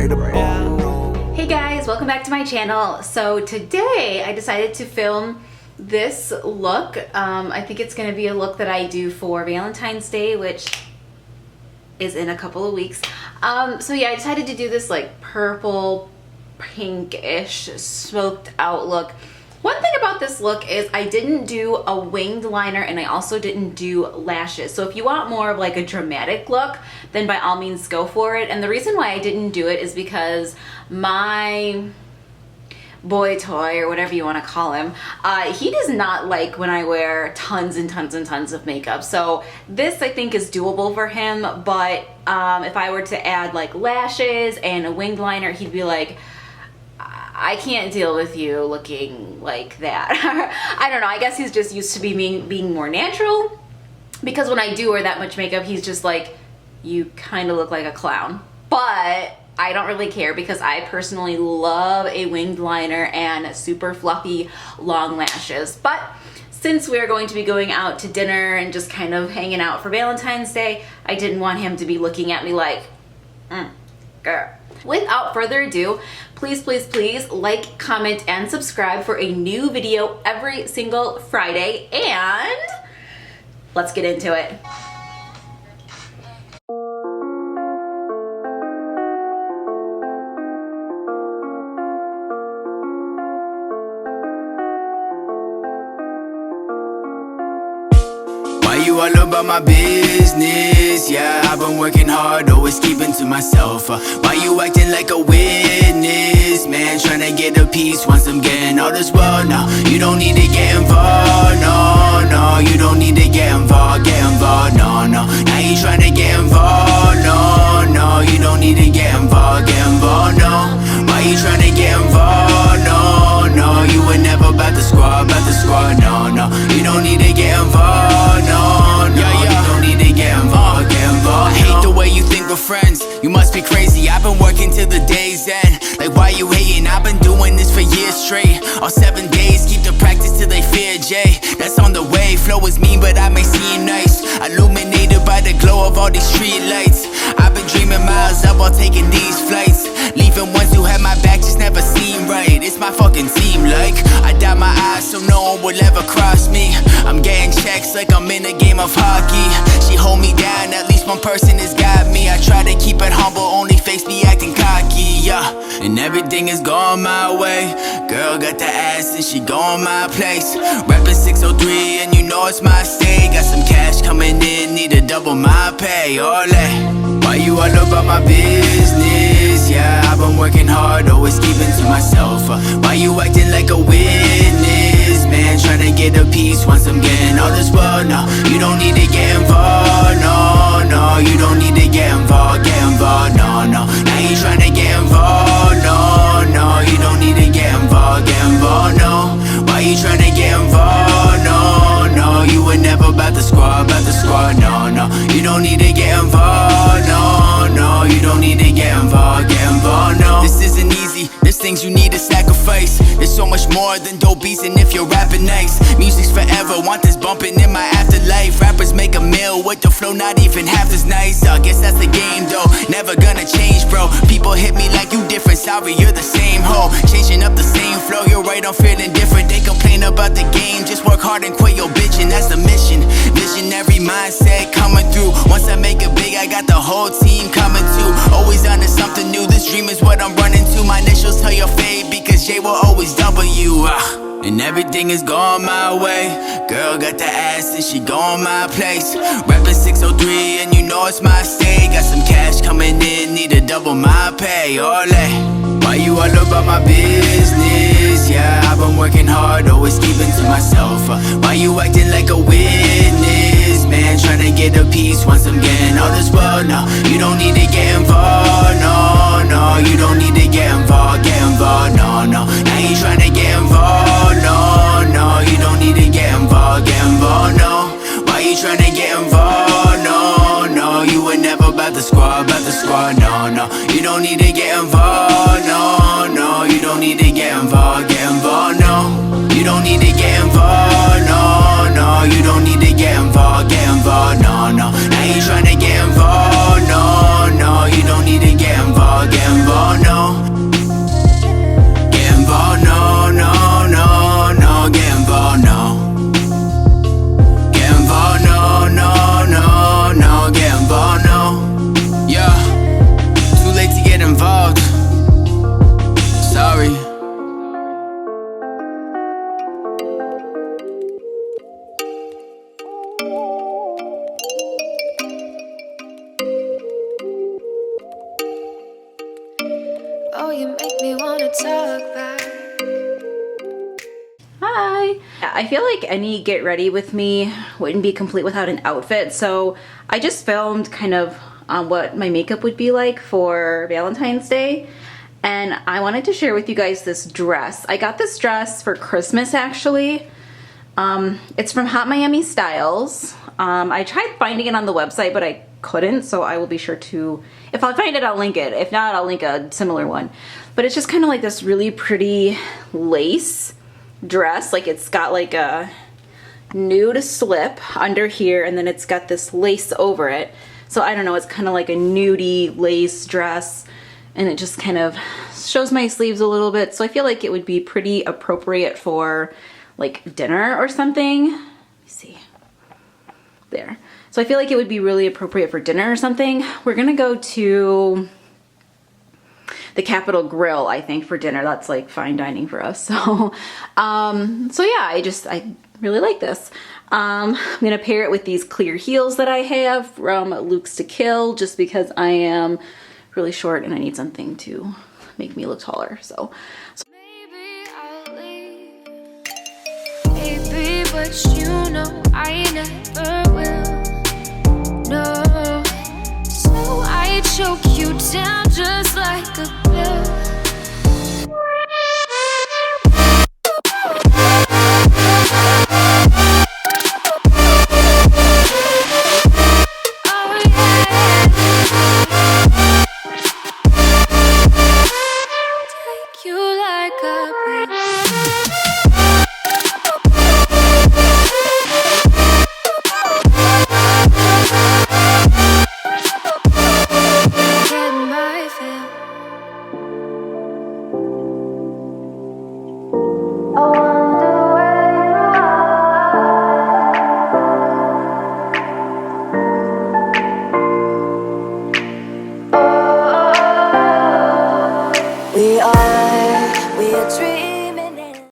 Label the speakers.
Speaker 1: Hey guys, welcome back to my channel. So today I decided to film this look. I think it's going to be a look that I do for Valentine's Day, which is in a couple of weeks. So yeah, I decided to do this like purple, pinkish, smoked out look. One thing about this look is I didn't do a winged liner and I also didn't do lashes. So if you want more of like a dramatic look, then by all means go for it. And the reason why I didn't do it is because my boy toy, or whatever you want to call him, he does not like when I wear tons and tons and tons of makeup. So this I think is doable for him, but if I were to add like lashes and a winged liner, he'd be like, I can't deal with you looking like that. I don't know, I guess he's just used to being more natural, because when I do wear that much makeup, he's just like, you kind of look like a clown. But I don't really care, because I personally love a winged liner and super fluffy long lashes. But since we're going to be going out to dinner and just kind of hanging out for Valentine's Day, I didn't want him to be looking at me like, girl. Without further ado, please, please, please like, comment, and subscribe for a new video every single Friday, and let's get into it.
Speaker 2: You all about my business, yeah. I've been working hard, always keeping to myself. Why you acting like a witness, man? Trying to get a piece once I'm getting all this world. No, you don't need to get involved, no, no. You don't need to get involved, no, no. Now you trying to get involved, no, no. You don't need to get involved, no. Why you trying to get involved, no, no. You were never about the squad, no, no. You don't need to get involved, no. You don't need to get involved, I hate the way you think we're friends, you must be crazy. I've been working till the day's end. Like, why you hating? I've been doing this for years straight. All 7 days, keep the practice till they fear Jay. That's on the way, flow is mean but I may seem nice. Illuminated by the glow of all these street lights. I've been dreaming miles up while taking these flights. Leaving ones who had my back just never seem right. It's my fucking team, like I dot my eyes so no one will ever cross me. I'm getting checks like I'm in a game of hockey. She hold me down, at least one person has got me. I try to keep it humble, only face me acting cocky, yeah. And everything is going my way. Girl got the ass and she going my place. Rapping 603 and you know it's my state. Got some cash coming in, need to double my pay, ole. Why you all about my business, yeah. I've been working hard, always keeping to myself. Why you acting like a witness, man? Trying to get a piece once I'm getting all this world, no. You don't need to get involved, no, no. You don't need to get involved, no, no. Now you trying to get involved, no, no. You don't need to get involved, no. Why you trying to get involved, no, no. You were never about the squad, no, no. You don't need to get involved, no, no. You don't need to get involved, no. This isn't easy, there's things you need to sacrifice. There's so much more than dope beats, and if you're rapping nice, music's forever, want this bumping in my afterlife. Rappers make a meal with the flow not even half as nice. I guess that's the game though, never gonna change, bro. People hit me like you different, sorry you're the same hoe. Changing up the same flow, you're right, I'm feeling different. They complain about the game, just work hard and quit your bitch, and that's the mission. Visionary mindset coming through. Once I make it big, I got the whole team coming too. Always onto something new, this dream is what I'm running to. My initials tell your fade, because J will always W. And everything is going my way. Girl got the ass and she going my place. Rapping 603 and you know it's my state. Got some cash coming in, need to double my pay, ole. Why you all about my business, yeah. I've been working hard, always keeping to myself. Why you acting like a witness, man? Trying to get a piece once I'm getting all this world, no. You don't need to get involved, no, no. You don't need to get involved, no, no. Now you trying to get involved, no, no. You don't need to get involved, no. Why you trying to get involved, no, no. You were never about the squad, no, no. You don't need to get involved, no, no. You don't need to get involved, no. You don't need to get involved, no, no. You don't need to get involved, no, no. Now you trying to get involved, no, no. You don't need to get involved, no.
Speaker 3: Oh, you make me wanna talk back.
Speaker 1: Hi! I feel like any get ready with me wouldn't be complete without an outfit, so I just filmed kind of what my makeup would be like for Valentine's Day, and I wanted to share with you guys this dress. I got this dress for Christmas actually. It's from Hot Miami Styles. I tried finding it on the website, but I couldn't, so I will be sure to, if I find it, I'll link it. If not, I'll link a similar one. But it's just kind of like this really pretty lace dress. Like it's got like a nude slip under here, and then it's got this lace over it. So I don't know, it's kind of like a nudie lace dress, and it just kind of shows my sleeves a little bit. So I feel like it would be pretty appropriate for like dinner or something. Let me see. There. So I feel like it would be really appropriate for dinner or something. We're gonna go to the Capitol Grill, I think, for dinner. That's like fine dining for us. So, so yeah, I really like this. I'm gonna pair it with these clear heels that I have from Luke's to Kill, just because I am really short and I need something to make me look taller. So.
Speaker 3: Maybe I'll leave, baby, but you know I never will. No, so I choke you down just like a pill. Oh yeah, take you like a pill. Get my fill. I wonder where you are. We are dreaming.